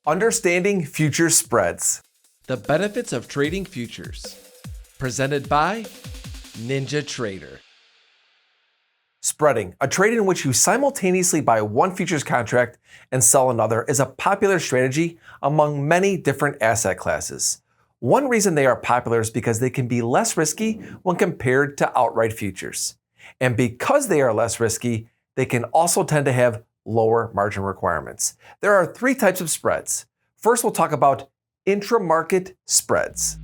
Understanding future spreads. The benefits of trading futures. Presented by NinjaTrader. Spreading, a trade in which you simultaneously buy one futures contract and sell another, is a popular strategy among many different asset classes. One reason they are popular is because they can be less risky when compared to outright futures. And because they are less risky, they can also tend to have lower margin requirements. There are three types of spreads. First, we'll talk about intramarket spreads.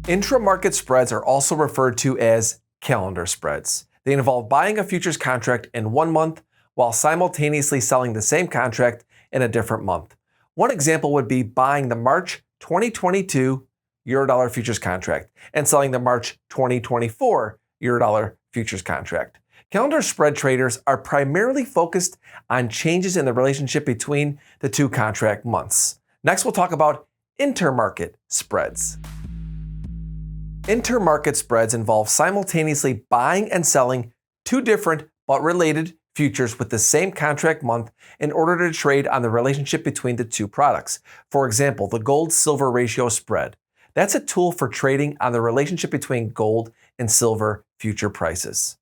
Intramarket spreads are also referred to as calendar spreads. They involve buying a futures contract in one month while simultaneously selling the same contract in a different month. One example would be buying the March 2022 Eurodollar futures contract and selling the March 2024 Eurodollar futures contract. Calendar spread traders are primarily focused on changes in the relationship between the two contract months. Next, we'll talk about intermarket spreads. Intermarket spreads involve simultaneously buying and selling two different but related futures with the same contract month in order to trade on the relationship between the two products. For example, the gold-silver ratio spread. That's a tool for trading on the relationship between gold and silver future prices.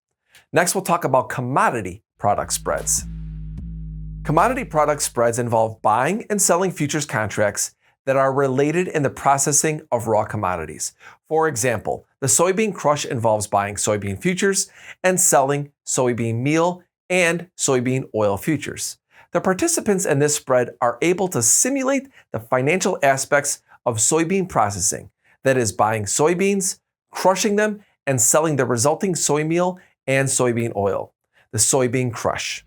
Next, we'll talk about commodity product spreads. Commodity product spreads involve buying and selling futures contracts that are related in the processing of raw commodities. For example, the soybean crush involves buying soybean futures and selling soybean meal and soybean oil futures. The participants in this spread are able to simulate the financial aspects of soybean processing, that is, buying soybeans, crushing them, and selling the resulting soy meal and soybean oil, the soybean crush.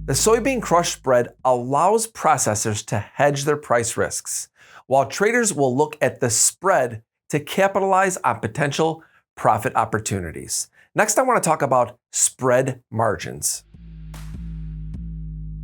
The soybean crush spread allows processors to hedge their price risks, while traders will look at the spread to capitalize on potential profit opportunities. Next, I want to talk about spread margins.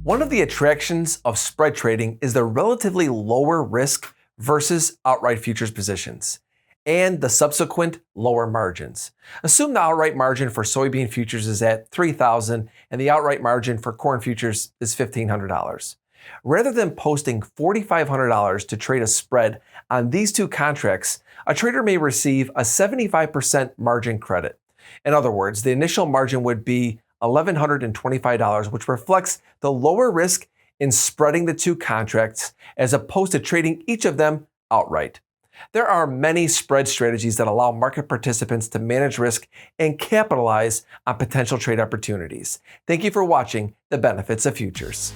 One of the attractions of spread trading is the relatively lower risk versus outright futures positions, and the subsequent lower margins. Assume the outright margin for soybean futures is at $3,000 and the outright margin for corn futures is $1,500. Rather than posting $4,500 to trade a spread on these two contracts, a trader may receive a 75% margin credit. In other words, the initial margin would be $1,125, which reflects the lower risk in spreading the two contracts as opposed to trading each of them outright. There are many spread strategies that allow market participants to manage risk and capitalize on potential trade opportunities. Thank you for watching The Benefits of Futures.